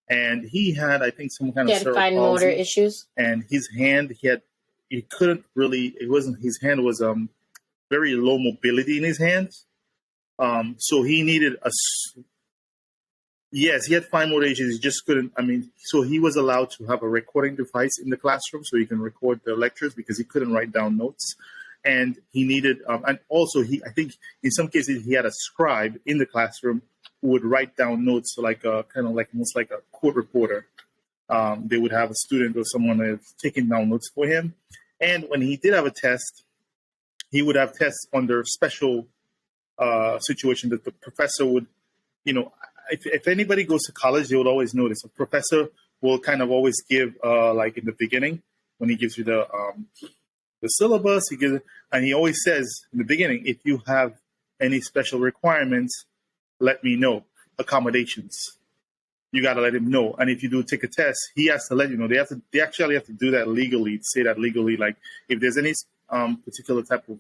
And he had, I think, some kind of cerebral fine palsy, motor issues. And his hand, his hand was very low mobility in his hands. So he needed yes, he had fine motor issues. He just couldn't, so he was allowed to have a recording device in the classroom so he can record the lectures because he couldn't write down notes. And he needed, and also I think in some cases he had a scribe in the classroom who would write down notes, like almost like a court reporter. They would have a student or someone taking down notes for him. And when he did have a test, he would have tests under special situation that the professor would, if anybody goes to college, they would always notice a professor will kind of always give, like in the beginning, when he gives you the syllabus, and he always says in the beginning, if you have any special requirements, let me know. Accommodations. You got to let him know. And if you do take a test, he has to let you know. They actually have to do that legally, say that legally. Like if there's any particular type of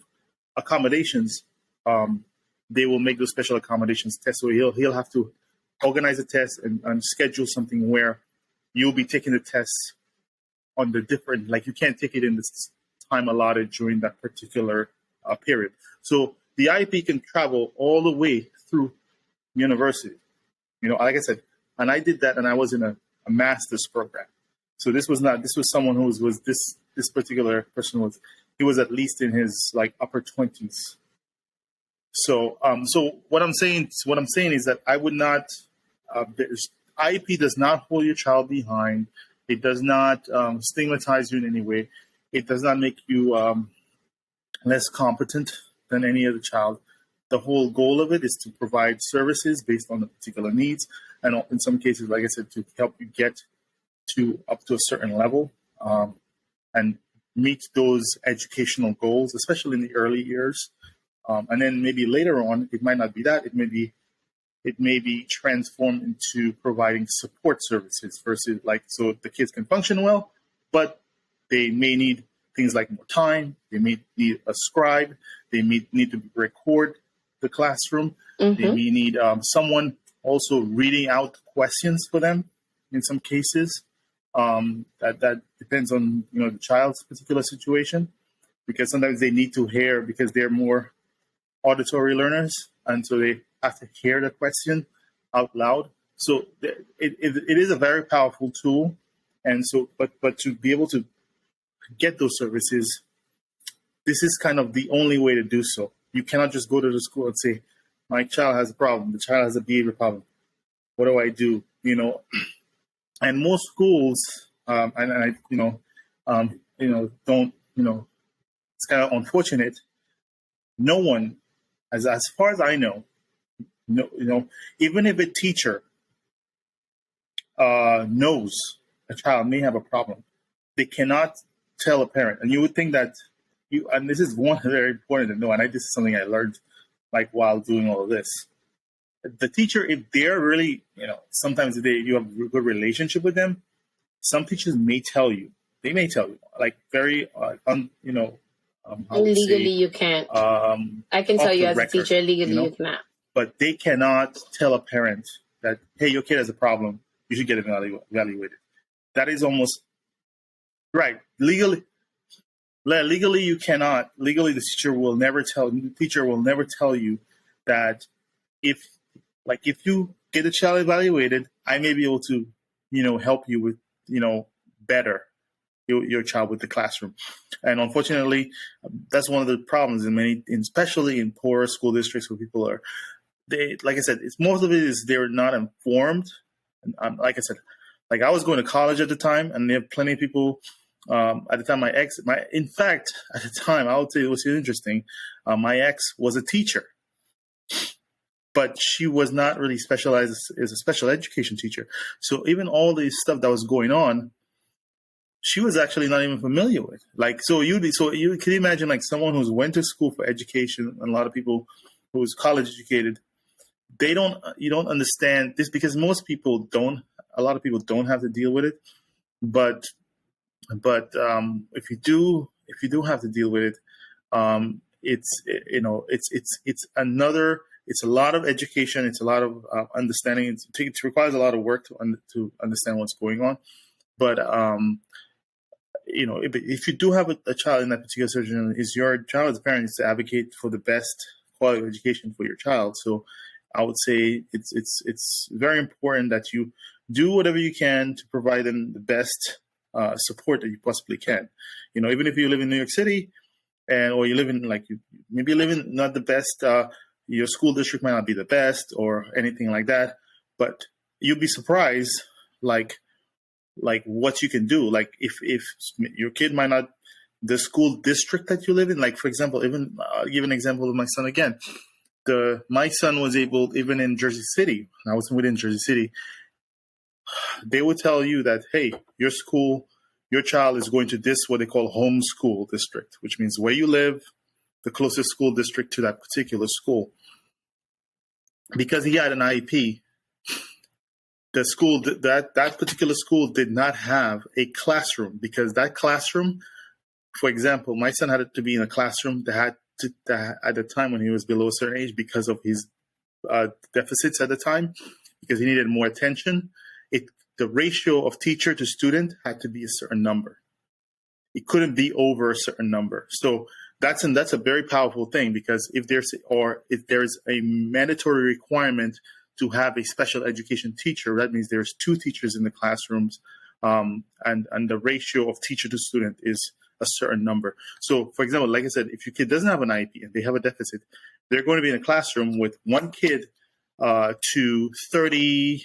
accommodations, they will make those special accommodations tests. So he'll have to organize a test and schedule something where you'll be taking the tests on the different, like you can't take it in this time allotted during that particular period. So the IEP can travel all the way through university. Like I said, and I did that, and I was in a a master's program. So this was someone who was this particular person he was at least in his like upper 20s. So what I'm saying is that I would not, IEP does not hold your child behind. It does not stigmatize you in any way. It does not make you less competent than any other child. The whole goal of it is to provide services based on the particular needs, and in some cases, like I said, to help you get up to a certain level and meet those educational goals, especially in the early years. And then maybe later on, it might not be that. It may be transformed into providing support services versus so the kids can function well, but they may need things like more time. They may need a scribe. They may need to record the classroom. Mm-hmm. They may need someone also reading out questions for them in some cases. That depends on the child's particular situation, because sometimes they need to hear because they're more auditory learners, and so they have to hear the question out loud. So it is a very powerful tool, and so but to be able to get those services, this is kind of the only way to do so. You cannot just go to the school and say, my child has a problem, the child has a behavior problem, what do I do? And most schools don't, it's kind of unfortunate, no one, as far as I know, even if a teacher knows a child may have a problem, they cannot tell a parent. And you would think that and this is one very important to know, and this is something I learned while doing all of this. The teacher, if they're really, sometimes you have a good relationship with them, some teachers may tell you, very, legally you can't. I can tell you as a teacher, legally you cannot. But they cannot tell a parent that, hey, your kid has a problem, you should get it evaluated. That is almost right. Legally you cannot. Legally, the teacher will never tell you that if you get a child evaluated, I may be able to, help you with, better your child with the classroom. And unfortunately, that's one of the problems especially in poorer school districts where people are, like I said, most of it is they're not informed. And like I said, I was going to college at the time, and there are plenty of people. At the time, in fact, at the time, I would say it was interesting. My ex was a teacher, but she was not really specialized as a special education teacher. So even all the stuff that was going on, she was actually not even familiar with. You can imagine someone who's went to school for education, and a lot of people who's college educated, you don't understand this, because a lot of people don't have to deal with it. But if you do have to deal with it, it's a lot of education. It's a lot of understanding. It requires a lot of work to understand what's going on. But if you do have a child in that particular situation, is your child as a parent is to advocate for the best quality of education for your child. So I would say it's very important that you do whatever you can to provide them the best support that you possibly can. Even if you live in New York City, or you live in not the best, your school district might not be the best or anything like that, but you'll be surprised what you can do. If your kid might not, the school district that you live in, for example, even I'll give an example of my son again. My son was able, even in Jersey City, I was within Jersey City, they would tell you that, hey, your child is going to this, what they call home school district, which means where you live, the closest school district to that particular school. Because he had an IEP, the school, that particular school did not have a classroom, because that classroom, for example, my son had to be in a classroom that at the time when he was below a certain age, because of his deficits at the time, because he needed more attention. The ratio of teacher to student had to be a certain number. It couldn't be over a certain number. So that's a very powerful thing, because if there's a mandatory requirement to have a special education teacher, that means there's 2 teachers in the classrooms, and the ratio of teacher to student is a certain number. So, for example, like I said, if your kid doesn't have an IEP and they have a deficit, they're going to be in a classroom with 1 kid to 30,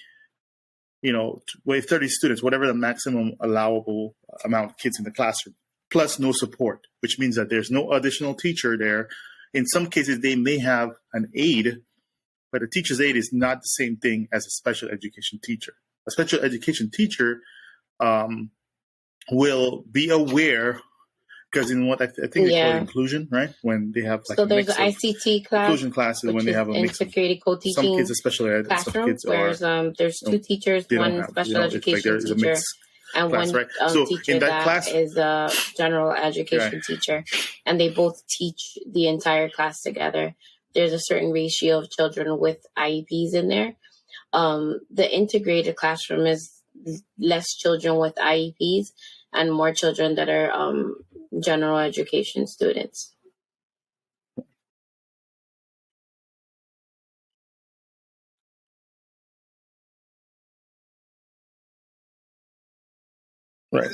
with 30 students, whatever the maximum allowable amount of kids in the classroom, plus no support, which means that there's no additional teacher there. In some cases, they may have an aide, but a teacher's aide is not the same thing as a special education teacher. A special education teacher will be aware, because in what I think they call inclusion, right? When they have like so there's an ICT class, inclusion classes, when they have a mix of co-teaching some kids, especially classroom, some kids whereas there's 2 teachers, one special education teacher, and class, one so teacher that class, is a general education teacher, and they both teach the entire class together. There's a certain ratio of children with IEPs in there. The integrated classroom is less children with IEPs and more children that are general education students. Right.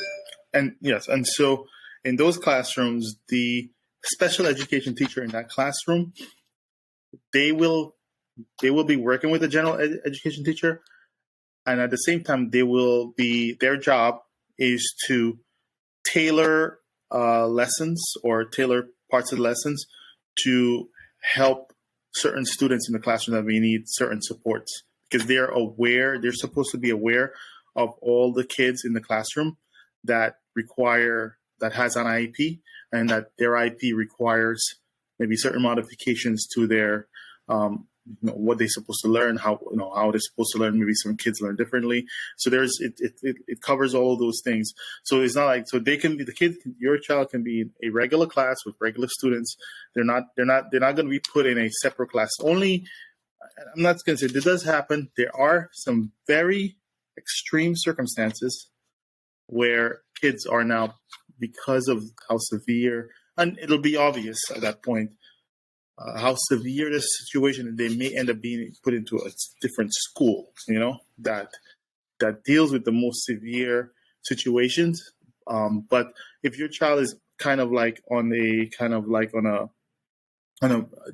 And yes, and so in those classrooms, the special education teacher in that classroom, they will be working with the general education teacher, and at the same time, their job is to tailor lessons or tailor parts of the lessons to help certain students in the classroom that may need certain supports, because they're supposed to be aware of all the kids in the classroom that has an IEP, and that their IEP requires maybe certain modifications to their what they're supposed to learn, how they're supposed to learn. Maybe some kids learn differently. So it covers all of those things. So it's not like, so they can be your child can be in a regular class with regular students. They're not going to be put in a separate class. Only, I'm not going to say, this does happen. There are some very extreme circumstances where kids are now, because of how severe, and it'll be obvious at that point, how severe the situation, they may end up being put into a different school, that deals with the most severe situations. But if your child is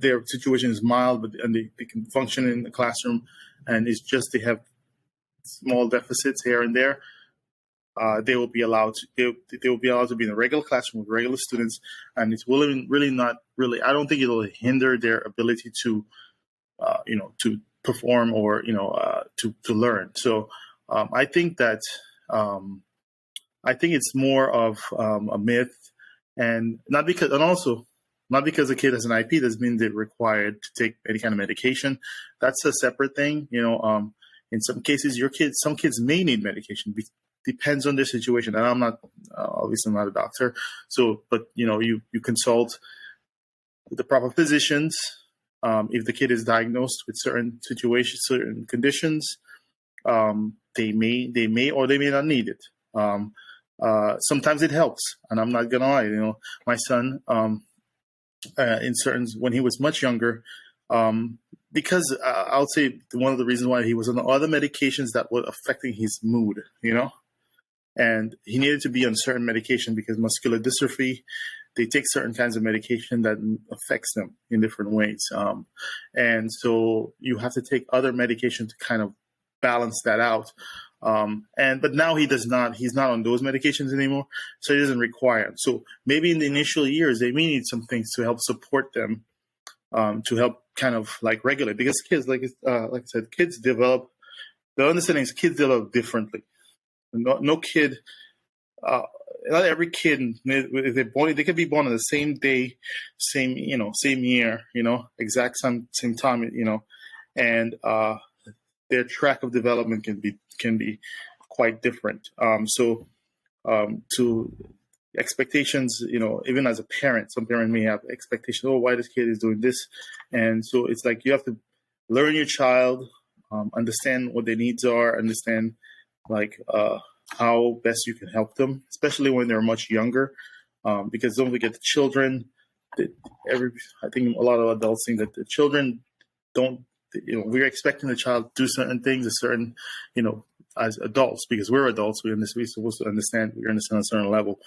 their situation is mild, and they can function in the classroom, and it's just they have small deficits here and there, they will be allowed to be in a regular classroom with regular students, and it's really not really. I don't think it'll hinder their ability to, to perform or to learn. So I think that it's more of a myth, and not because the kid has an IP doesn't mean they're required to take any kind of medication. That's a separate thing. In some cases, some kids may need medication. Depends on their situation, and I'm not obviously not a doctor. So, but you consult the proper physicians. If the kid is diagnosed with certain situations, certain conditions, they may or they may not need it. Sometimes it helps, and I'm not gonna lie. My son, when he was much younger, because I'll say one of the reasons why he was on other medications that were affecting his mood, and he needed to be on certain medication because muscular dystrophy, they take certain kinds of medication that affects them in different ways. And so you have to take other medication to kind of balance that out. But now he's not on those medications anymore, so he doesn't require them. So maybe in the initial years, they may need some things to help support them, to help kind of like regulate, because kids, like I said, kids develop, the understanding is kids develop differently. No kid, not every kid, if they're born, they could be born on the same day, same year, exact same time, and their track of development can be quite different. So to expectations, even as a parent, some parent may have expectations. Oh, why this kid is doing this, and so it's like you have to learn your child, understand what their needs are, understand how best you can help them, especially when they're much younger, because don't forget the children. I think a lot of adults think that the children we're expecting the child to do certain things, as adults, because we're adults, we're supposed to understand. We understand a certain level,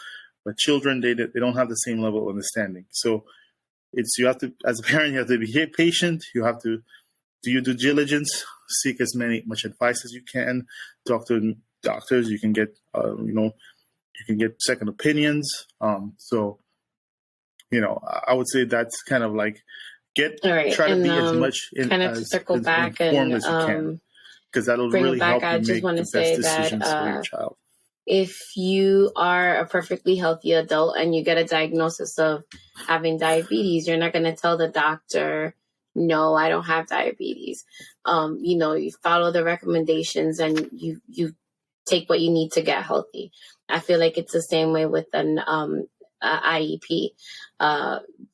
but children, they don't have the same level of understanding. So you have to, as a parent, you have to be patient. You have to do your due diligence, seek much advice as you can, talk to doctors. You can get, you can get second opinions. I would say that's kind of like try to be as much as informed as you can, because that'll really help you make the best decisions for your child. If you are a perfectly healthy adult and you get a diagnosis of having diabetes, you're not going to tell the doctor, no, I don't have diabetes. You follow the recommendations and you take what you need to get healthy. I feel like it's the same way with an IEP.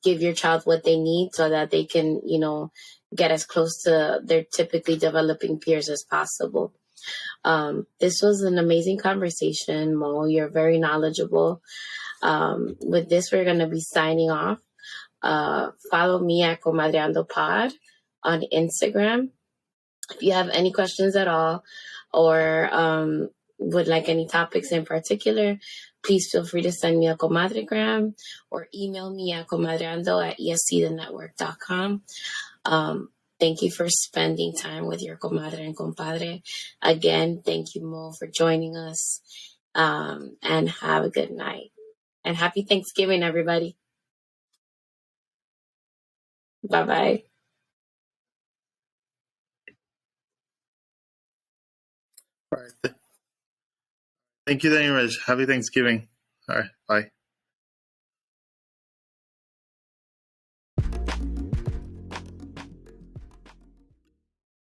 Give your child what they need so that they can, get as close to their typically developing peers as possible. This was an amazing conversation, Mo. You're very knowledgeable. With this, we're going to be signing off. Follow me at Comadreando Pod on Instagram. If you have any questions at all or would like any topics in particular, please feel free to send me a Comadre-Gram or email me at comadreando@escthenetwork.com. Thank you for spending time with your comadre and compadre. Again, thank you, Mo, for joining us. And have a good night. And happy Thanksgiving, everybody. Bye-bye. All right. Thank you, Daniel. Happy Thanksgiving. All right. Bye.